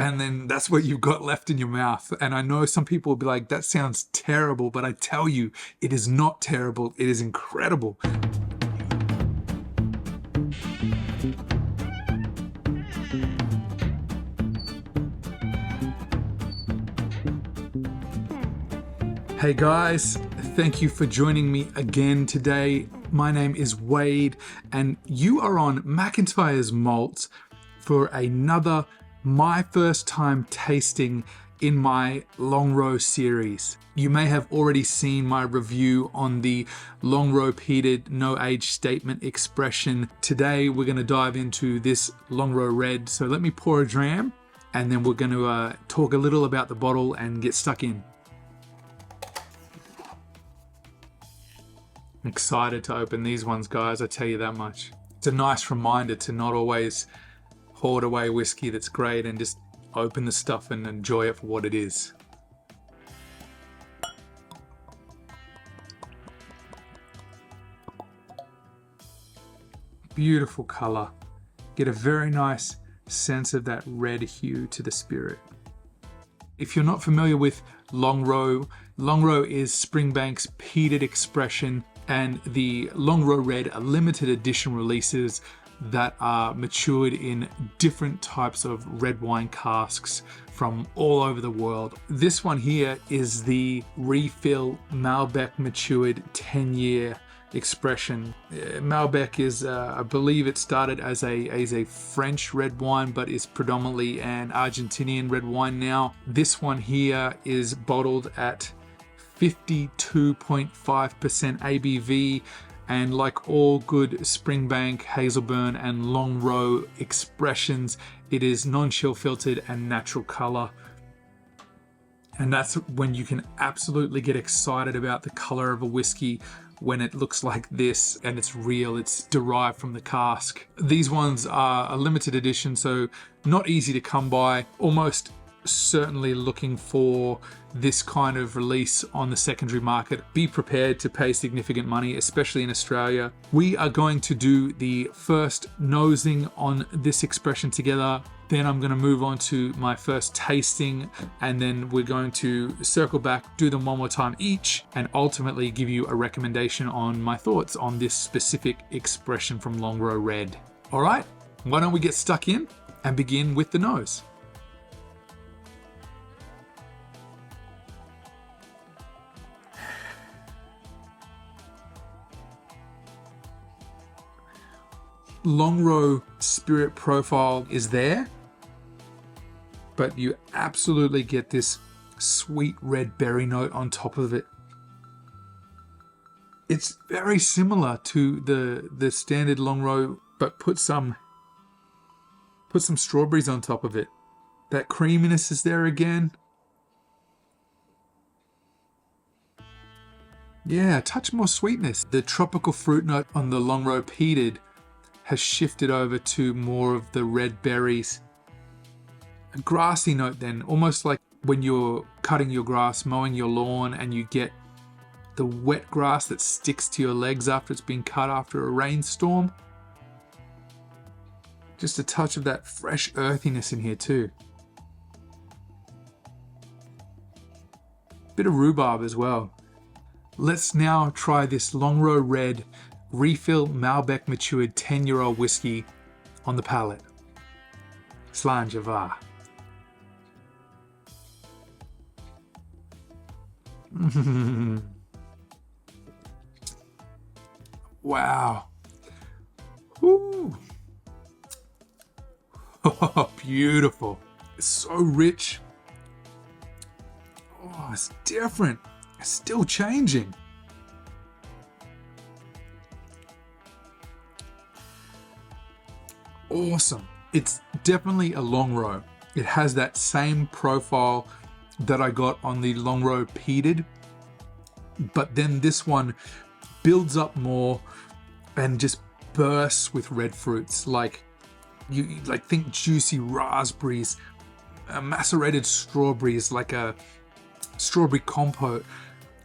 and then that's what you've got left in your mouth. And I know some people will be like, that sounds terrible, but I tell you, it is not terrible. It is incredible. Hey guys, thank you for joining me again today. My name is Wade and you are on McIntyre's Malt for another my first time tasting in my Longrow series. You may have already seen my review on the Longrow peated no age statement expression. Today we're going to dive into this Longrow Red. So let me pour a dram and then we're going to talk a little about the bottle and get stuck in. I'm excited to open these ones, guys, I tell you that much. It's a nice reminder to not always hoard away whiskey that's great and just open the stuff and enjoy it for what it is. Beautiful color. Get a very nice sense of that red hue to the spirit. If you're not familiar with Longrow, Longrow is Springbank's peated expression, and the Longrow Red are limited edition releases that are matured in different types of red wine casks from all over the world. This one here is the refill Malbec matured 10-year expression. Malbec is, I believe it started as a French red wine, but is predominantly an Argentinian red wine now. This one here is bottled at 52.5% ABV, and like all good Springbank, Hazelburn and Longrow expressions, it is non-chill filtered and natural color. And that's when you can absolutely get excited about the color of a whiskey, when it looks like this and it's real, it's derived from the cask. These ones are a limited edition, so not easy to come by. Almost certainly looking for this kind of release on the secondary market. Be prepared to pay significant money, especially in Australia. We are going to do the first nosing on this expression together. Then I'm going to move on to my first tasting, and then we're going to circle back, do them one more time each, and ultimately give you a recommendation on my thoughts on this specific expression from Longrow Red. All right, why don't we get stuck in and begin with the nose? Longrow spirit profile is there, but you absolutely get this sweet red berry note on top of it. It's very similar to the standard Longrow, but put some strawberries on top of it. That creaminess is there again. Yeah, a touch more sweetness. The tropical fruit note on the Longrow peated has shifted over to more of the red berries. A grassy note then, almost like when you're cutting your grass, mowing your lawn, and you get the wet grass that sticks to your legs after it's been cut after a rainstorm. Just a touch of that fresh earthiness in here too. Bit of rhubarb as well. Let's now try this Longrow Red refill Malbec matured 10-year-old whiskey on the palate. Slán Javá. Wow. Woo. Oh, beautiful. It's so rich. Oh, it's different. It's still changing. Awesome. It's definitely a Longrow. It has that same profile that I got on the Longrow peated, but then this one builds up more and just bursts with red fruits. Like think juicy raspberries, macerated strawberries, like a strawberry compote,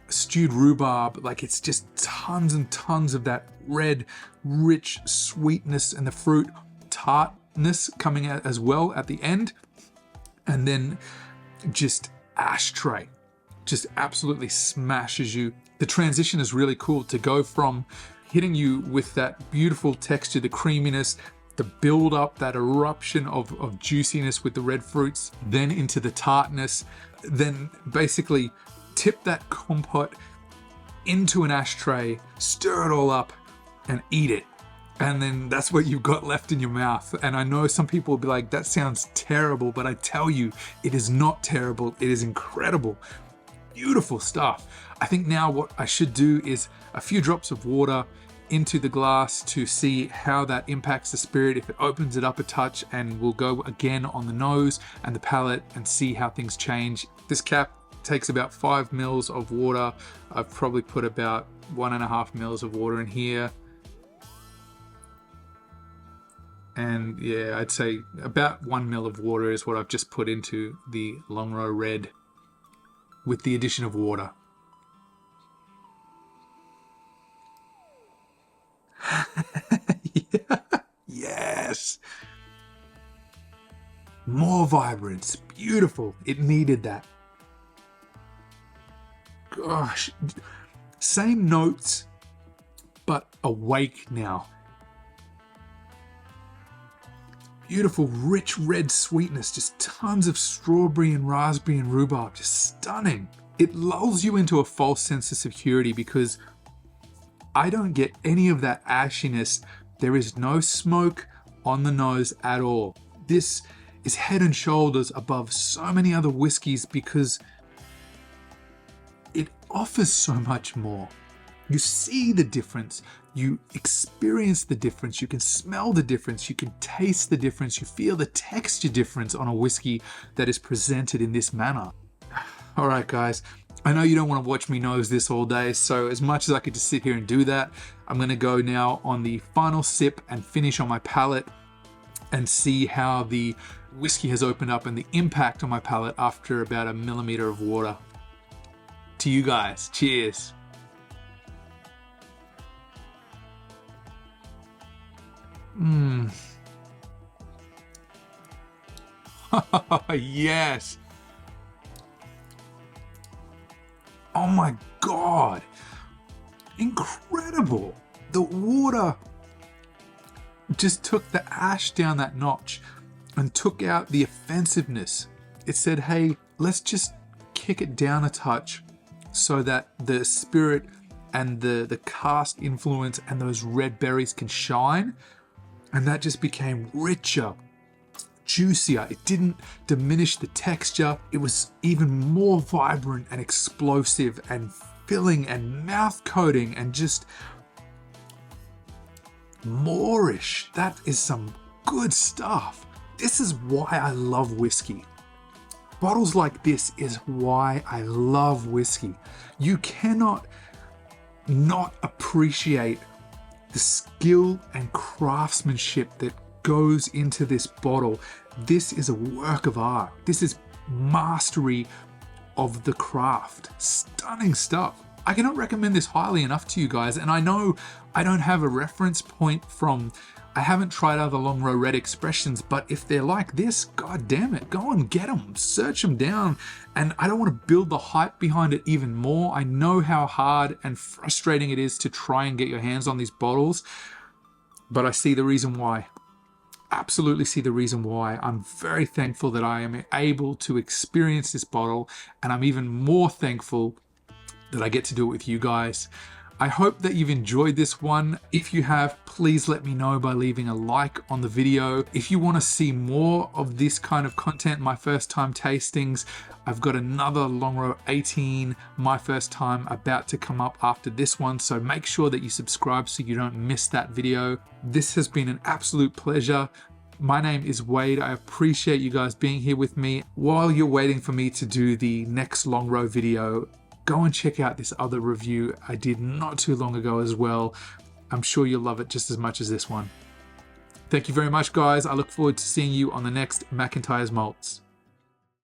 stewed rhubarb. Like, it's just tons and tons of that red, rich sweetness, and the fruit tartness coming out as well at the end. and then just ashtray just absolutely smashes you. The transition is really cool to go from hitting you with that beautiful texture, the creaminess, the build up, that eruption of juiciness with the red fruits, then into the tartness, then basically tip that compote into an ashtray, stir it all up and eat it. And then that's what you've got left in your mouth. And I know some people will be like, that sounds terrible, but I tell you, it is not terrible. It is incredible. Beautiful stuff. I think now what I should do is a few drops of water into the glass to see how that impacts the spirit, if it opens it up a touch, and we'll go again on the nose and the palate and see how things change. This cap takes about 5 mils of water. I've probably put about 1.5 mils of water in here. And yeah, I'd say about 1 mil of water is what I've just put into the Longrow Red with the addition of water. Yeah. Yes. More vibrance. Beautiful. It needed that. Gosh. Same notes, but awake now. Beautiful, rich red sweetness, just tons of strawberry and raspberry and rhubarb, just stunning. It lulls you into a false sense of security because I don't get any of that ashiness. There is no smoke on the nose at all. This is head and shoulders above so many other whiskeys because it offers so much more. You see the difference, you experience the difference, you can smell the difference, you can taste the difference, you feel the texture difference on a whiskey that is presented in this manner. All right, guys, I know you don't want to watch me nose this all day, so as much as I could just sit here and do that, I'm going to go now on the final sip and finish on my palate and see how the whiskey has opened up and the impact on my palate after about 1 millimeter of water. To you guys, cheers. Yes. Oh my God. Incredible. The water just took the ash down that notch and took out the offensiveness. It said, hey, let's just kick it down a touch so that the spirit and the cask influence and those red berries can shine. And that just became richer, juicier. It didn't diminish the texture. It was even more vibrant and explosive and filling and mouth coating and just moreish. That is some good stuff. This is why I love whiskey. Bottles like this is why I love whiskey. You cannot not appreciate the skill and craftsmanship that goes into this bottle. This is a work of art. This is mastery of the craft. Stunning stuff. I cannot recommend this highly enough to you guys, and I know I don't have a reference point I haven't tried other Longrow Red expressions, but if they're like this, god damn it, go and get them, search them down. And I don't want to build the hype behind it even more. I know how hard and frustrating it is to try and get your hands on these bottles, but I see the reason why. Absolutely see the reason why. I'm very thankful that I am able to experience this bottle, and I'm even more thankful that I get to do it with you guys. I hope that you've enjoyed this one. If you have, please let me know by leaving a like on the video. If you want to see more of this kind of content, my first time tastings, I've got another Longrow 18, my first time, about to come up after this one. So make sure that you subscribe so you don't miss that video. This has been an absolute pleasure. My name is Wade. I appreciate you guys being here with me. While you're waiting for me to do the next Longrow video, go and check out this other review I did not too long ago as well. I'm sure you'll love it just as much as this one. Thank you very much, guys. I look forward to seeing you on the next McIntyre's Malts.